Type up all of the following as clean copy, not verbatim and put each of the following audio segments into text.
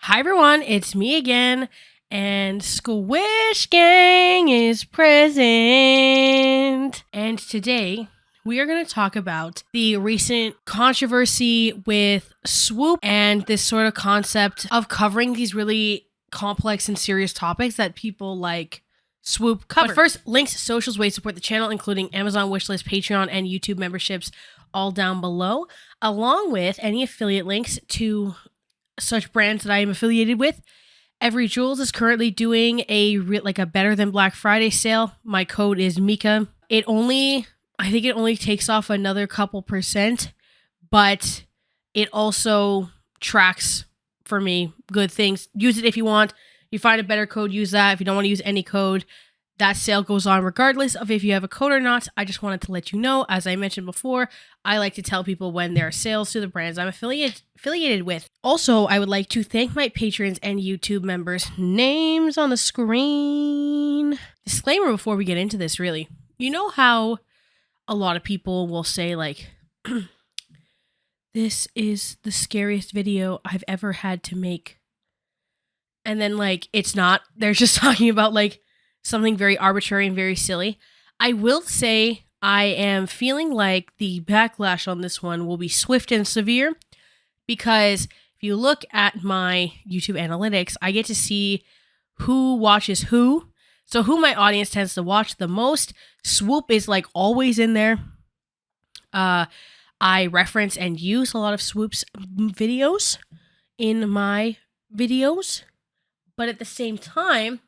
Hi everyone, it's me again, and Squish Gang is present. And today we are going to talk about the recent controversy with Swoop and this sort of concept of covering these really complex and serious topics that people like Swoop cover. But first, links, socials, ways to support the channel, including Amazon wishlist, Patreon, and YouTube memberships, all down below, along with any affiliate links to such brands that I am affiliated with. Every Jewels is currently doing a better than Black Friday sale. My code is Mika. I think it only takes off another couple percent, but it also tracks for me good things. Use it if you want. You find a better code, use that. If you don't want to use any code, that sale goes on regardless of if you have a code or not. I just wanted to let you know, as I mentioned before, I like to tell people when there are sales to the brands I'm affiliated with. Also, I would like to thank my patrons and YouTube members. Names on the screen. Disclaimer before we get into this, really. You know how a lot of people will say, like, this is the scariest video I've ever had to make. And then, like, it's not. They're just talking about, like, something very arbitrary and very silly. I will say I am feeling like the backlash on this one will be swift and severe, because if you look at my YouTube analytics, I get to see who watches who. So who my audience tends to watch the most. Swoop is like always in there. I reference and use a lot of Swoop's videos in my videos. But at the same time,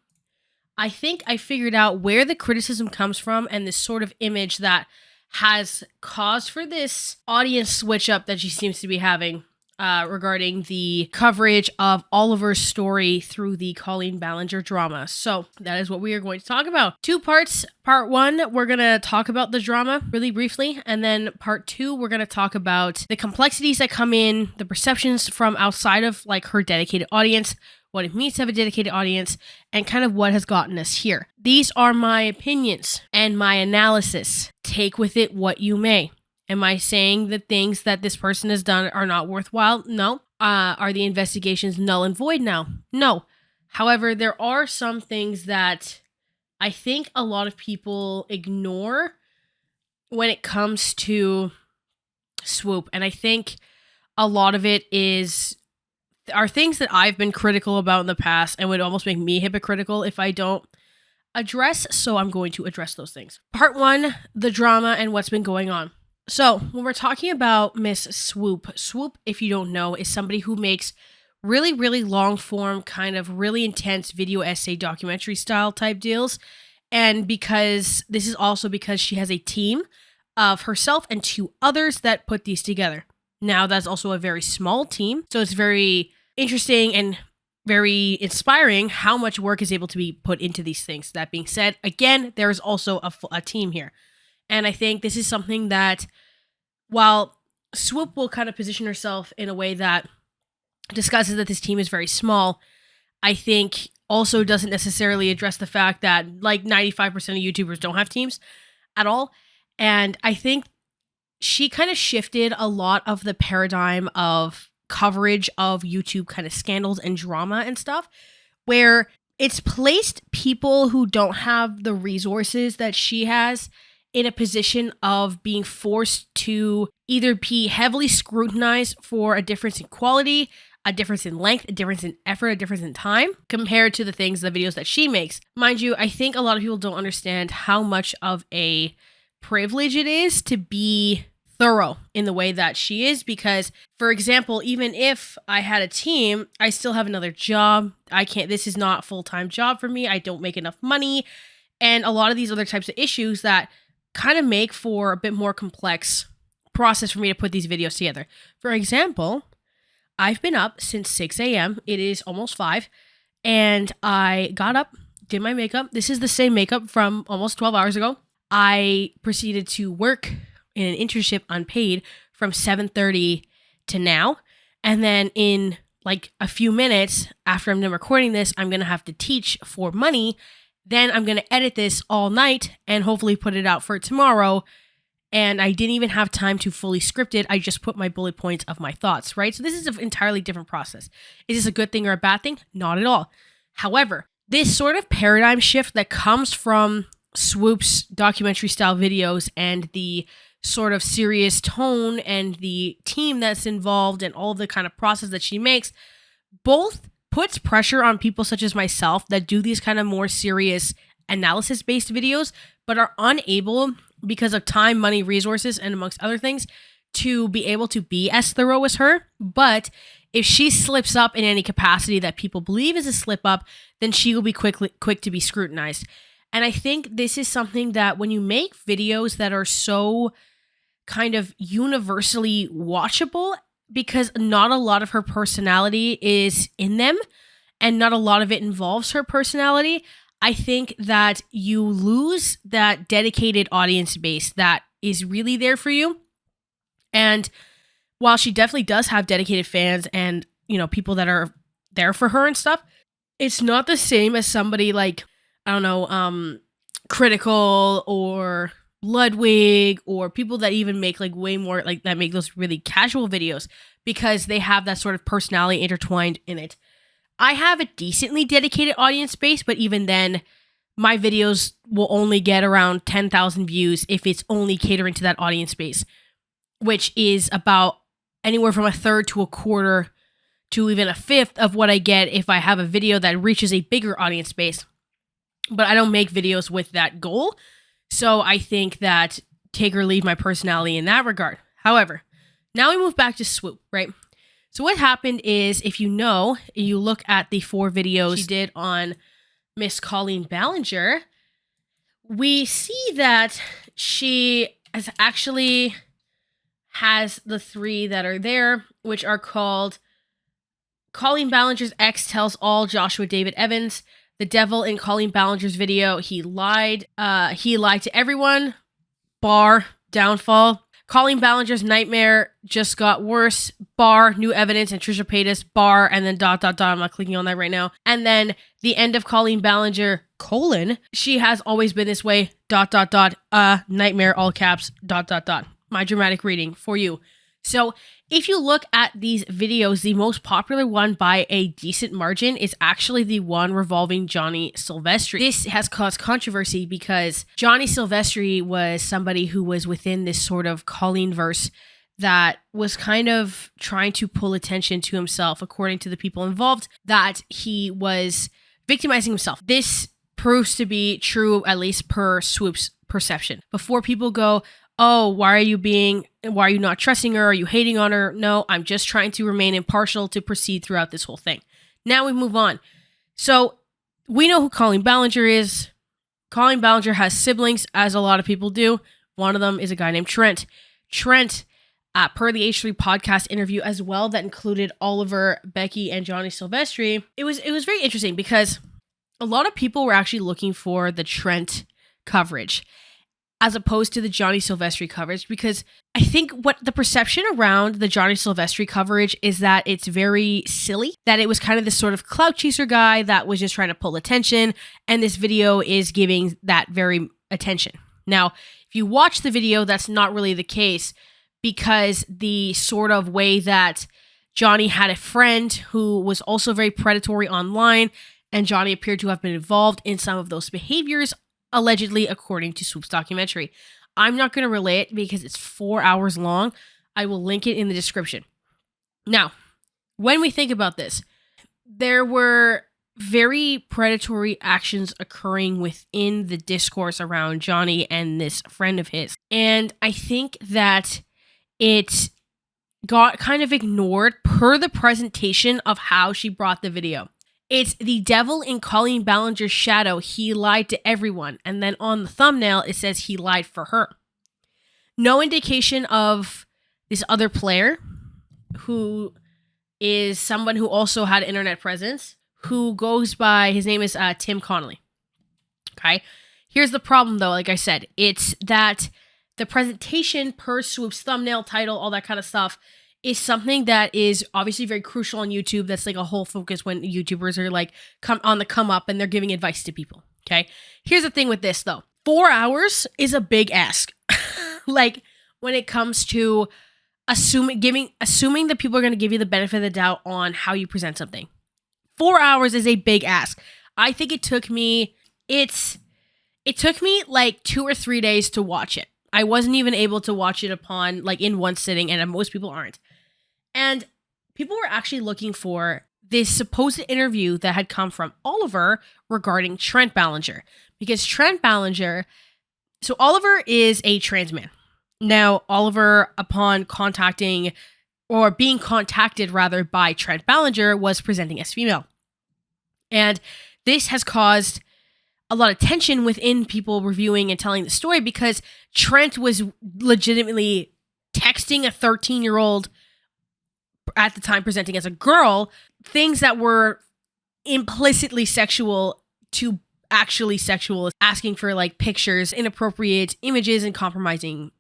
I think I figured out where the criticism comes from and this sort of image that has caused for this audience switch up that she seems to be having regarding the coverage of Oliver's story through the Colleen Ballinger drama. So that is what we are going to talk about. Two parts. Part one, we're going to talk about the drama really briefly. And then part two, we're going to talk about the complexities that come in, the perceptions from outside of like her dedicated audience, what it means to have a dedicated audience, and kind of what has gotten us here. These are my opinions and my analysis. Take with it what you may. Am I saying that things that this person has done are not worthwhile? No. Are the investigations null and void now? No. However, there are some things that I think a lot of people ignore when it comes to Swoop. And I think a lot of it are things that I've been critical about in the past and would almost make me hypocritical if I don't address. So I'm going to address those things. Part one, the drama and what's been going on. So when we're talking about Miss Swoop, if you don't know, is somebody who makes really, really long form, kind of really intense video essay documentary style type deals. And because this is also because she has a team of herself and two others that put these together. Now that's also a very small team. So it's very interesting and very inspiring how much work is able to be put into these things. That being said, again, there is also a team here. And I think this is something that, while Swoop will kind of position herself in a way that discusses that this team is very small, I think also doesn't necessarily address the fact that like 95% of YouTubers don't have teams at all. And I think she kind of shifted a lot of the paradigm of coverage of YouTube kind of scandals and drama and stuff, where it's placed people who don't have the resources that she has in a position of being forced to either be heavily scrutinized for a difference in quality, a difference in length, a difference in effort, a difference in time, compared to the videos that she makes. Mind you, I think a lot of people don't understand how much of a privilege it is to be thorough in the way that she is, because, for example, even if I had a team, I still have another job. This is not a full-time job for me. I don't make enough money. And a lot of these other types of issues that kind of make for a bit more complex process for me to put these videos together. For example, I've been up since 6 a.m. It is almost 5, and I got up, did my makeup. This is the same makeup from almost 12 hours ago. I proceeded to work in an internship unpaid from 7:30 to now. And then in like a few minutes after I'm done recording this, I'm going to have to teach for money. Then I'm going to edit this all night and hopefully put it out for tomorrow. and I didn't even have time to fully script it. I just put my bullet points of my thoughts, right? So this is an entirely different process. Is this a good thing or a bad thing? Not at all. However, this sort of paradigm shift that comes from Swoop's documentary style videos and the sort of serious tone and the team that's involved and all the kind of process that she makes, both puts pressure on people such as myself that do these kind of more serious analysis-based videos, but are unable, because of time, money, resources, and amongst other things, to be able to be as thorough as her. But if she slips up in any capacity that people believe is a slip up, then she will be quick to be scrutinized. And I think this is something that when you make videos that are so kind of universally watchable, because not a lot of her personality is in them and not a lot of it involves her personality, I think that you lose that dedicated audience base that is really there for you. And while she definitely does have dedicated fans and, you know, people that are there for her and stuff, it's not the same as somebody like, I don't know, Critical or Ludwig, or people that even make like way more, like that make those really casual videos, because they have that sort of personality intertwined in it. I have a decently dedicated audience base, but even then, my videos will only get around 10,000 views if it's only catering to that audience base, which is about anywhere from a third to a quarter to even a fifth of what I get if I have a video that reaches a bigger audience base. But I don't make videos with that goal, so I think that take or leave my personality in that regard. However, now we move back to Swoop, right? So what happened is, if you know, you look at the 4 videos she did on Miss Colleen Ballinger, we see that she has the 3 that are there, which are called Colleen Ballinger's Ex Tells All Joshua David Evans, The Devil in Colleen Ballinger's Video, He Lied to Everyone, bar, Downfall, Colleen Ballinger's Nightmare Just Got Worse, bar, New Evidence, and Trisha Paytas, bar, and then ... I'm not clicking on that right now. And then The End of Colleen Ballinger, She Has Always Been This Way, ... Nightmare, all caps, ... My dramatic reading for you. So if you look at these videos, the most popular one by a decent margin is actually the one revolving Johnny Silvestri. This has caused controversy because Johnny Silvestri was somebody who was within this sort of Colleen-verse that was kind of trying to pull attention to himself, according to the people involved, that he was victimizing himself. This proves to be true, at least per Swoop's perception. Before people go, oh, why are you not trusting her? Are you hating on her? No, I'm just trying to remain impartial to proceed throughout this whole thing. Now we move on. So we know who Colleen Ballinger is. Colleen Ballinger has siblings, as a lot of people do. One of them is a guy named Trent. Trent, per the H3 podcast interview as well, that included Oliver, Becky, and Johnny Silvestri, it was very interesting because a lot of people were actually looking for the Trent coverage as opposed to the Johnny Silvestri coverage, because I think what the perception around the Johnny Silvestri coverage is that it's very silly, that it was kind of this sort of clout chaser guy that was just trying to pull attention, and this video is giving that very attention. Now, if you watch the video, that's not really the case, because the sort of way that Johnny had a friend who was also very predatory online, and Johnny appeared to have been involved in some of those behaviors, allegedly, according to Swoop's documentary. I'm not going to relay it because it's 4 hours long. I will link it in the description. Now, when we think about this, there were very predatory actions occurring within the discourse around Johnny and this friend of his. And I think that it got kind of ignored per the presentation of how she brought the video. It's the devil in Colleen Ballinger's shadow. He lied to everyone. And then on the thumbnail, it says he lied for her. No indication of this other player, who is someone who also had internet presence, who goes by, his name is Tim Connolly. Okay. Here's the problem though, like I said, it's that the presentation per Swoop's thumbnail, title, all that kind of stuff, is something that is obviously very crucial on YouTube. That's like a whole focus when YouTubers are like come up and they're giving advice to people. Okay. Here's the thing with this though. 4 hours is a big ask. like when it comes to assuming that people are going to give you the benefit of the doubt on how you present something. 4 hours is a big ask. I think it took me like 2 or 3 days to watch it. I wasn't even able to watch it upon like in one sitting, and most people aren't. And people were actually looking for this supposed interview that had come from Oliver regarding Trent Ballinger. Because Trent Ballinger, so Oliver is a trans man. Now, Oliver, upon contacting or being contacted rather by Trent Ballinger, was presenting as female. And this has caused a lot of tension within people reviewing and telling the story because Trent was legitimately texting a 13-year-old at the time presenting as a girl, things that were implicitly sexual to actually sexual, asking for like pictures, inappropriate images, and compromising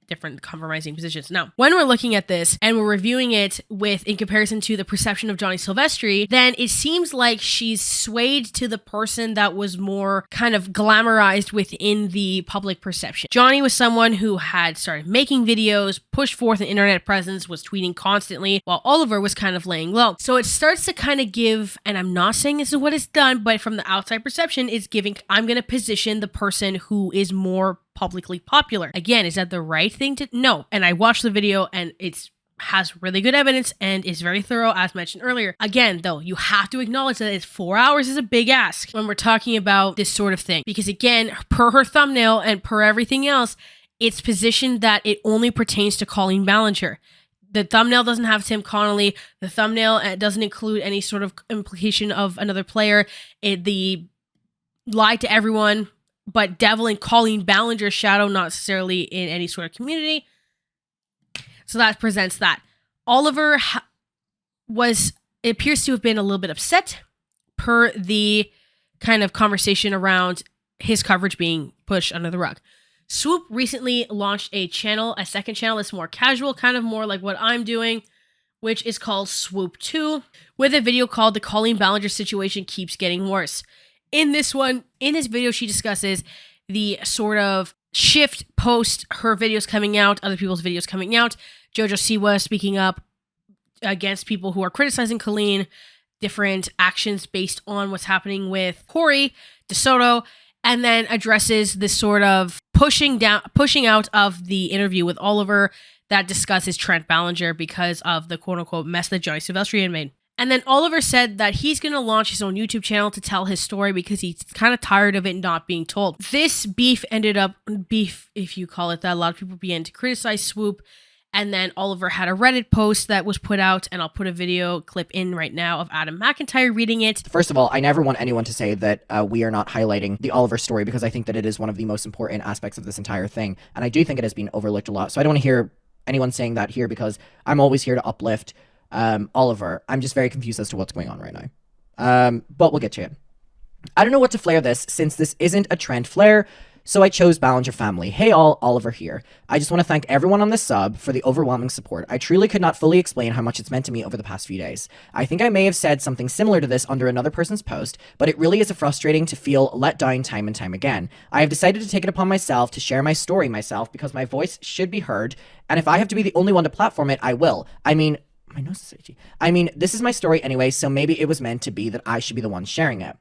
positions. Now, when we're looking at this and we're reviewing it in comparison to the perception of Johnny Silvestri, then it seems like she's swayed to the person that was more kind of glamorized within the public perception. Johnny was someone who had started making videos, pushed forth an internet presence, was tweeting constantly, while Oliver was kind of laying low. So it starts to kind of give, and I'm not saying this is what it's done, but from the outside perception, it's giving, I'm going to position the person who is more publicly popular. Again, is that the right thing to? No. And I watched the video and it has really good evidence and is very thorough, as mentioned earlier. Again, though, you have to acknowledge that 4 hours is a big ask when we're talking about this sort of thing. Because again, per her thumbnail and per everything else, it's positioned that it only pertains to Colleen Ballinger. The thumbnail doesn't have Tim Connolly. The thumbnail doesn't include any sort of implication of another player. The lie to everyone but Devil and Colleen Ballinger's shadow, not necessarily in any sort of community. So that presents that. Oliver it appears to have been a little bit upset per the kind of conversation around his coverage being pushed under the rug. Swoop recently launched a second channel that's more casual, kind of more like what I'm doing, which is called Swoop 2, with a video called The Colleen Ballinger Situation Keeps Getting Worse. In this video, she discusses the sort of shift post her videos coming out, other people's videos coming out, Jojo Siwa speaking up against people who are criticizing Colleen, different actions based on what's happening with Corey DeSoto, and then addresses this sort of pushing out of the interview with Oliver that discusses Trent Ballinger because of the quote-unquote mess that Johnny Silvestri had made. And then Oliver said that he's going to launch his own YouTube channel to tell his story because he's kind of tired of it not being told. This beef ended up, if you call it that, a lot of people began to criticize Swoop. And then Oliver had a Reddit post that was put out, and I'll put a video clip in right now of Adam McIntyre reading it. First of all, I never want anyone to say that we are not highlighting the Oliver story because I think that it is one of the most important aspects of this entire thing. And I do think it has been overlooked a lot. So I don't want to hear anyone saying that here because I'm always here to uplift Oliver. I'm just very confused as to what's going on right now. But we'll get to it. I don't know what to flare this since this isn't a trend flare, so I chose Ballinger Family. Hey all, Oliver here. I just want to thank everyone on this sub for the overwhelming support. I truly could not fully explain how much it's meant to me over the past few days. I think I may have said something similar to this under another person's post, but it really is frustrating to feel let down time and time again. I have decided to take it upon myself to share my story myself because my voice should be heard, and if I have to be the only one to platform it, I will. I mean, my nose is itchy. I mean, this is my story anyway, so maybe it was meant to be that I should be the one sharing it.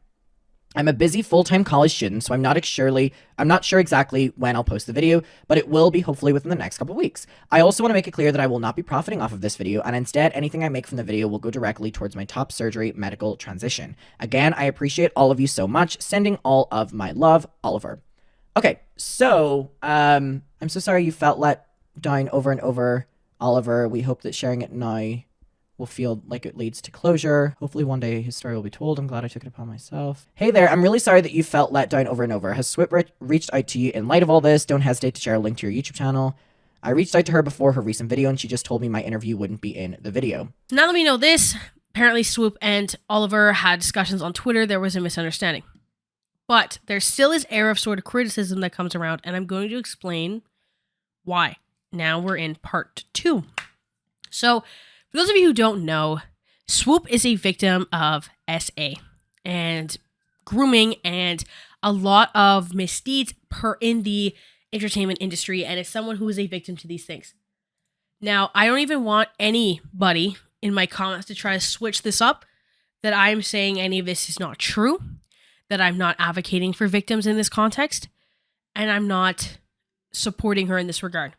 I'm a busy full-time college student, so I'm not sure exactly when I'll post the video, but it will be hopefully within the next couple weeks. I also want to make it clear that I will not be profiting off of this video, and instead, anything I make from the video will go directly towards my top surgery medical transition. Again, I appreciate all of you so much. Sending all of my love, Oliver. Okay, so, I'm so sorry you felt let down over and over, Oliver. We hope that sharing it now will feel like it leads to closure. Hopefully one day his story will be told. I'm glad I took it upon myself. Hey there, I'm really sorry that you felt let down over and over. Has Swoop reached out to you in light of all this? Don't hesitate to share a link to your YouTube channel. I reached out to her before her recent video and she just told me my interview wouldn't be in the video. Now that we know this, apparently Swoop and Oliver had discussions on Twitter. There was a misunderstanding. But there still is air of sort of criticism that comes around, and I'm going to explain why. Now we're in part 2. So, for those of you who don't know, Swoop is a victim of SA and grooming and a lot of misdeeds in the entertainment industry and as someone who is a victim to these things. Now, I don't even want anybody in my comments to try to switch this up, that I'm saying any of this is not true, that I'm not advocating for victims in this context, and I'm not supporting her in this regard.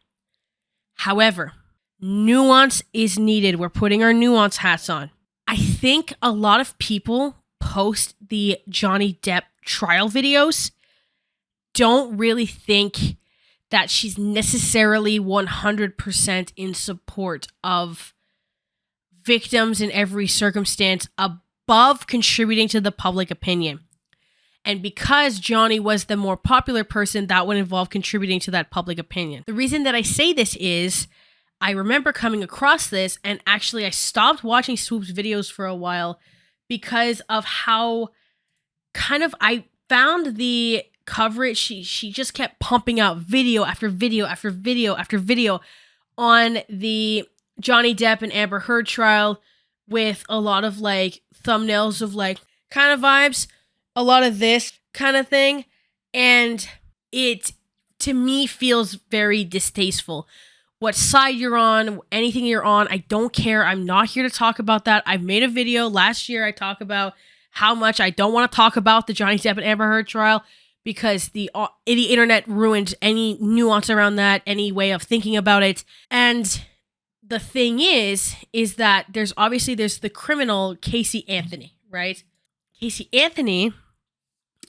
However, nuance is needed. We're putting our nuance hats on. I think a lot of people post the Johnny Depp trial videos don't really think that she's necessarily 100% in support of victims in every circumstance above contributing to the public opinion. And because Johnny was the more popular person, that would involve contributing to that public opinion. The reason that I say this is I remember coming across this, and actually I stopped watching Swoop's videos for a while because of how kind of I found the coverage. She just kept pumping out video after video after video after video on the Johnny Depp and Amber Heard trial, with a lot of like thumbnails of like kind of vibes, a lot of this kind of thing. And it, to me, feels very distasteful. What side you're on, anything you're on, I don't care. I'm not here to talk about that. I've made a video last year. I talk about how much I don't want to talk about the Johnny Depp and Amber Heard trial because the internet ruined any nuance around that, any way of thinking about it. And the thing is that there's the criminal Casey Anthony, right? Casey Anthony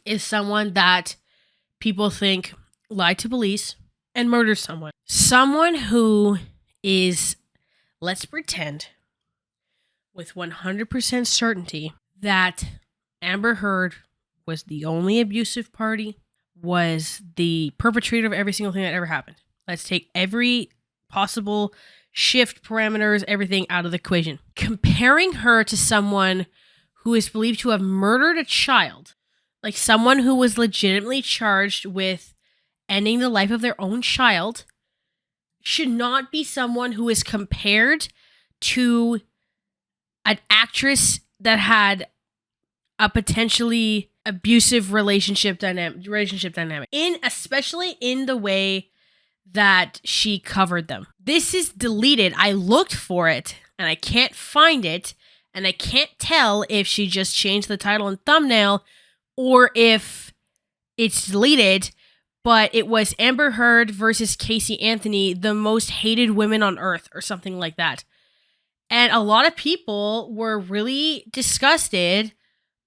is someone that people think lied to police and murdered someone. Someone who is, let's pretend, with 100% certainty that Amber Heard was the only abusive party, was the perpetrator of every single thing that ever happened. Let's take every possible shift, parameters, everything out of the equation. Comparing her to someone who is believed to have murdered a child, like someone who was legitimately charged with ending the life of their own child, should not be someone who is compared to an actress that had a potentially abusive relationship dynamic, especially in the way that she covered them. This is deleted. I looked for it and I can't find it, and I can't tell if she just changed the title and thumbnail or if it's deleted. But it was Amber Heard versus Casey Anthony, the most hated women on earth, or something like that. And a lot of people were really disgusted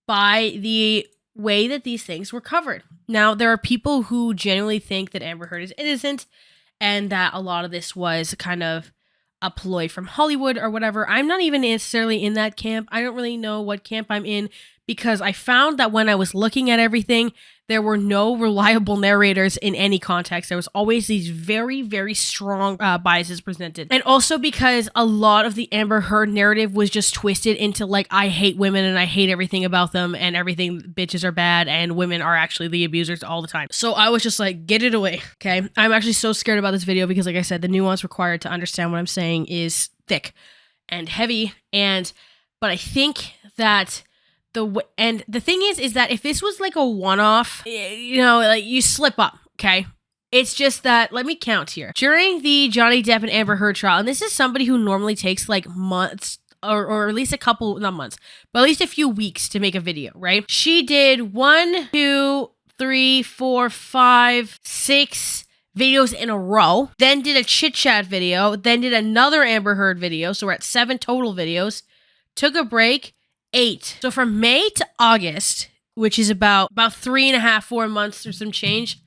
by the way that these things were covered. Now, there are people who genuinely think that Amber Heard is innocent and that a lot of this was kind of a ploy from Hollywood or whatever. I'm not even necessarily in that camp. I don't really know what camp I'm in, because I found that when I was looking at everything, there were no reliable narrators in any context. There was always these very, very strong biases presented. And also because a lot of the Amber Heard narrative was just twisted into like, I hate women and I hate everything about them and everything, bitches are bad and women are actually the abusers all the time. So I was just like, get it away, okay? I'm actually so scared about this video because, like I said, the nuance required to understand what I'm saying is thick and heavy. But I think that the thing is that if this was like a one-off, like you slip up, okay? It's just that, let me count here. During the Johnny Depp and Amber Heard trial, and this is somebody who normally takes like months, or at least a couple, not months, but at least a few weeks to make a video, right? She did 1, 2, 3, 4, 5, 6 videos in a row, then did a chit-chat video, then did another Amber Heard video, so we're at 7 total videos, took a break, 8. So from May to August, which is about 3.5, 4 months or some change,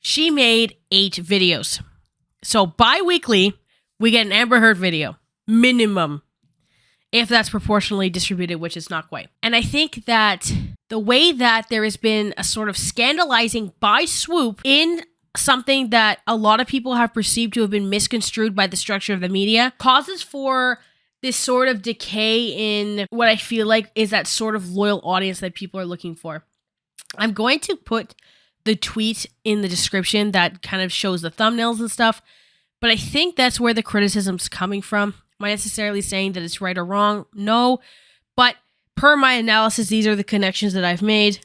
she made 8 videos. So bi-weekly, we get an Amber Heard video, minimum, if that's proportionally distributed, which is not quite. And I think that the way that there has been a sort of scandalizing by Swoop in something that a lot of people have perceived to have been misconstrued by the structure of the media causes for this sort of decay in what I feel like is that sort of loyal audience that people are looking for. I'm going to put the tweet in the description that kind of shows the thumbnails and stuff, but I think that's where the criticism's coming from. Am I necessarily saying that it's right or wrong? No, but per my analysis, these are the connections that I've made,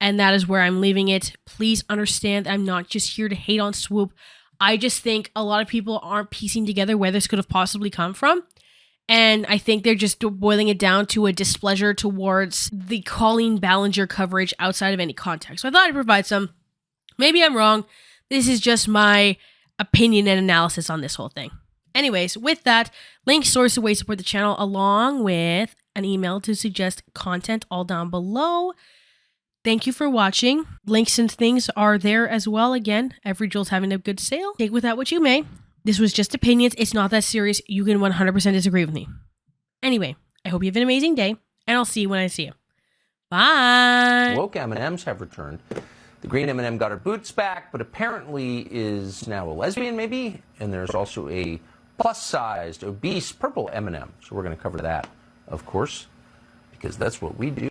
And that is where I'm leaving it. Please understand I'm not just here to hate on Swoop. I just think a lot of people aren't piecing together where this could have possibly come from. And I think they're just boiling it down to a displeasure towards the Colleen Ballinger coverage outside of any context. So I thought I'd provide some. Maybe I'm wrong. This is just my opinion and analysis on this whole thing. Anyways, with that, link, source, and way to support the channel, along with an email to suggest content, all down below. Thank you for watching. Links and things are there as well. Again, every Jewel's having a good sale. Take with that what you may. This was just opinions. It's not that serious. You can 100% disagree with me. Anyway, I hope you have an amazing day, and I'll see you when I see you. Bye. Woke M&Ms have returned. The green M&M got her boots back, but apparently is now a lesbian, maybe. And there's also a plus-sized, obese purple M&M. So we're going to cover that, of course, because that's what we do.